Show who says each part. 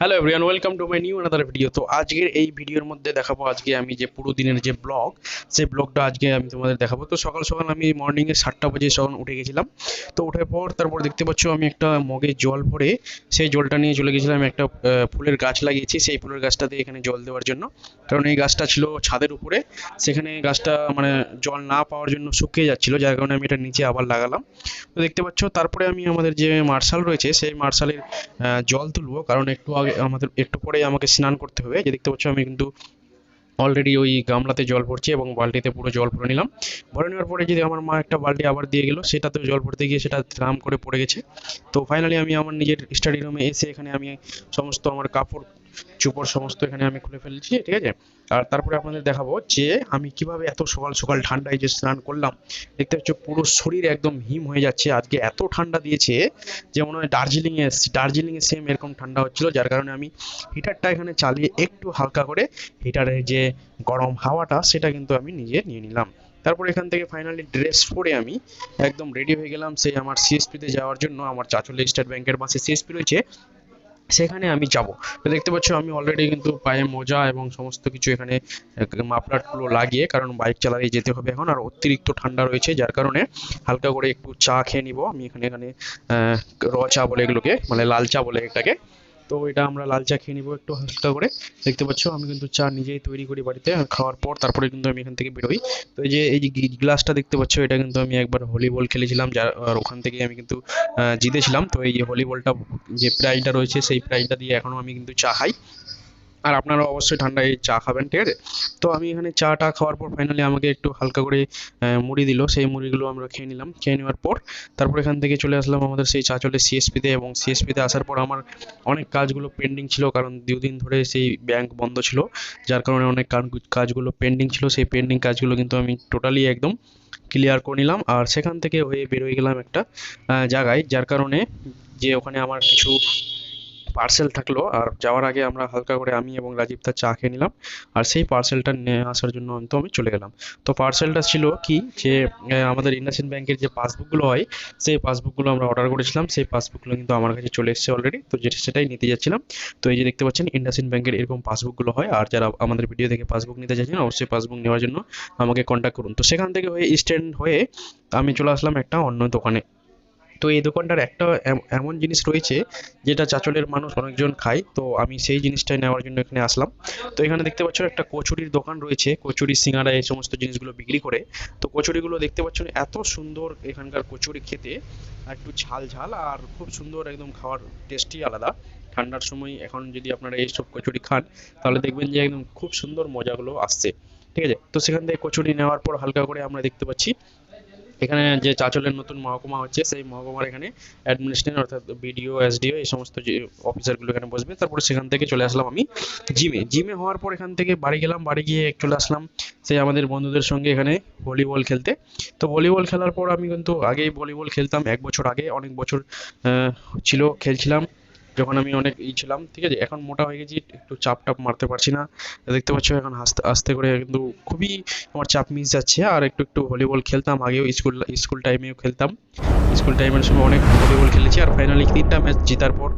Speaker 1: Hello everyone, welcome to my new another video. তো আজকের এই ভিডিওর মধ্যে দেখাবো আজকে আমি যে পুরো দিনের যে ব্লগ, সেই ব্লগটা আজকে আমি তোমাদের দেখাবো। তো সকাল সকাল আমি মর্নিংয়ে 7টা বাজে যখন উঠে গেছিলাম। তো ওঠার পর তারপর দেখতে পাচ্ছ আমি একটা মগে জল ভরে সেই জলটা নিয়ে চলে গেছিলাম একটা ফুলের গাছ লাগিয়েছি, সেই ফুলের গাছটাতে এখানে জল দেওয়ার জন্য। কারণ এই গাছটা ছিল ছাদের উপরে, সেখানে গাছটা মানে জল না পাওয়ার জন্য শুকিয়ে যাচ্ছিলো, যার কারণে আমি এটা নিচে আবার লাগালাম। তো দেখতে পাচ্ছ তারপরে আমি আমাদের যে মার্শাল রয়েছে সেই মার্শালের জল তুলবো, কারণ একটু আগে আমাদের একটু পরেই আমাকে স্নান করতে হবে। যে দেখতে পাচ্ছ আমি কিন্তু অলরেডি ওই গামলাতে জল ভরছি এবং বালতিতে পুরো জল ভরে নিলাম। ভরে নেওয়ার পরে যদি আমার মা একটা বালতি আবার দিয়ে গেলো, সেটাতেও জল ভরতে গিয়ে সেটা ড্রাম করে পড়ে গেছে। তো ফাইনালি আমি আমার নিজের স্টাডি রুমে এসে এখানে আমি সমস্ত আমার কাপড় চোপড় সমস্ত এখানে আমি খুলে ফেলছি, ঠিক আছে। আর তারপরে আপনাদের দেখাবো যে আমি কিভাবে এত সকাল সকাল ঠান্ডায় যে স্নান করলাম। দেখতে পাচ্ছ পুরো শরীর একদম হিম হয়ে যাচ্ছে, আজকে এত ঠান্ডা দিয়েছে যে মনে হয় দার্জিলিংয়ে এসেছি। দার্জিলিংয়ে সেম এরকম ঠান্ডা হচ্ছিল, যার কারণে আমি হিটারটা এখানে চালিয়ে একটু হালকা করে হিটারের যে গরম হাওয়াটা সেটা কিন্তু আমি নিজে নিয়ে নিলাম। তারপর এখান থেকে ফাইনালি ড্রেস পরে আমি একদম রেডি হয়ে গেলাম সেই আমার সিএসপিতে যাওয়ার জন্য। আমার চাচলে স্টেট ব্যাংকের পাশে সিএসপি রয়েছে, সেখানে আমি যাব। তো দেখতে পাচ্ছ আমি অলরেডি কিন্তু পায়ে মোজা এবং সমস্ত কিছু এখানে মাফলারগুলো লাগিয়ে, কারণ বাইক চালাতেই যেতে হবে এখন, আর অতিরিক্ত ঠান্ডা রয়েছে, যার কারণে হালকা করে একটু চা খেয়ে নিব আমি এখানে এখানে আহ, র চা বলে এগুলোকে, মানে লাল চা বলে এটাকে। তো এটা আমরা লাল চা খেয়ে নিবো একটু হালকা করে। দেখতে পাচ্ছ আমি কিন্তু চা নিজেই তৈরি করি বাড়িতে, আর খাওয়ার পর তারপরে কিন্তু আমি এখান থেকে বেরোই। তো এই যে গ্লাসটা দেখতে পাচ্ছ, এটা কিন্তু আমি একবার ভলিবল খেলেছিলাম, যার আর ওখান থেকে আমি কিন্তু জিতেছিলাম। তো এই যে ভলিবলটা যে প্রাইজটা রয়েছে সেই প্রাইজটা দিয়ে এখনও আমি কিন্তু চা খাই। আর আপনারা অবশ্যই ঠান্ডায় চা খাবেন, ঠিক আছে। তো আমি এখানে চাটা খাওয়ার পর ফাইনালি আমাকে একটু হালকা করে মুড়ি দিল, সেই মুড়িগুলো আমরা খেয়ে নিলাম। খেয়ে নেওয়ার পর তারপর এখান থেকে চলে আসলাম আমাদের সেই চাঁচলের সিএসপিতে, এবং সিএসপিতে আসার পর আমার অনেক কাজগুলো পেন্ডিং ছিল, কারণ দুদিন ধরে সেই ব্যাংক বন্ধ ছিল, যার কারণে অনেক কাজগুলো পেন্ডিং ছিল। সেই পেন্ডিং কাজগুলো কিন্তু আমি টোটালি একদম ক্লিয়ার করে নিলাম, আর সেখান থেকে হয়ে বেরোয় গেলাম একটা জায়গায়, যার কারণে যে ওখানে আমার কিছু পার্সেল থাকলো। আর যাওয়ার আগে আমরা হালকা করে আমি এবং রাজীব তার চা খেয়ে নিলাম, আর সেই পার্সেলটা নিয়ে আসার জন্য কিন্তু আমি চলে গেলাম। তো পার্সেলটা ছিল কি যে আমাদের ইন্ডাসইন্ড ব্যাংকের যে পাসবুকগুলো হয়, সেই পাসবুকগুলো আমরা অর্ডার করেছিলাম, সেই পাসবুকগুলো কিন্তু আমার কাছে চলে এসেছে অলরেডি। তো যেটা সেটাই নিতে যাচ্ছিলাম। তো এই যে দেখতে পাচ্ছেন ইন্ডাসইন্ড ব্যাংকের এরকম পাসবুকগুলো হয়, আর যারা আমাদের ভিডিও থেকে পাসবুক নিতে চাইছেন অবশ্যই পাসবুক নেওয়ার জন্য আমাকে কন্ট্যাক্ট করুন। তো সেখান থেকে হয়ে স্ট্যান্ড হয়ে আমি চলে আসলাম একটা অন্য দোকানে। তো এই দোকানটার একটা এমন জিনিস রয়েছে যেটা চাঁচলের মানুষ অনেকজন খায়, তো আমি সেই জিনিসটাই নেওয়ার জন্য এখানে আসলাম। তো এখানে দেখতে পাচ্ছ একটা কচুরির দোকান রয়েছে, কচুরি সিঙ্গাড়া এই সমস্ত জিনিসগুলো বিক্রি করে। তো কচুরিগুলো দেখতে পাচ্ছ এত সুন্দর এখানকার কচুরি খেতে, আর একটু ঝাল ঝাল আর খুব সুন্দর, একদম খাওয়ার টেস্টই আলাদা। ঠান্ডার সময় এখন যদি আপনারা এইসব কচুরি খান, তাহলে দেখবেন যে একদম খুব সুন্দর মজাগুলো আসছে, ঠিক আছে। তো সেখান থেকে কচুরি নেওয়ার পর হালকা করে আমরা দেখতে পাচ্ছি এখানে যে চাঁচলের নতুন মহকুমা হচ্ছে, সেই মহকুমার এখানে অ্যাডমিনিস্ট্রেটর অর্থাৎ বিডিও এসডিও এই সমস্ত যে অফিসারগুলো এখানে বসবে। তারপরে সেখান থেকে চলে আসলাম আমি জিমে হওয়ার পর এখান থেকে বাড়ি গেলাম, বাড়ি গিয়ে চলে আসলাম সেই আমাদের বন্ধুদের সঙ্গে এখানে ভলিবল খেলতে। তো ভলিবল খেলার পর আমি কিন্তু আগেই ভলিবল খেলতাম, 1 বছর আগে, অনেক বছর ছিল খেলছিলাম যখন আমি অনেক ছিলাম, ঠিক আছে। এখন মোটা হয়ে গেছি, একটু চাপ টাপ মারতে পারছি না। দেখতে পাচ্ছ এখন আস্তে আস্তে করে কিন্তু খুবই আমার চাপ মিস যাচ্ছে। আর একটু একটু ভলিবল খেলতাম আগেও, স্কুল টাইমেও খেলতাম, স্কুল টাইমের সময় অনেক ভলিবল খেলেছি। আর ফাইনালি 3টা ম্যাচ জেতার পর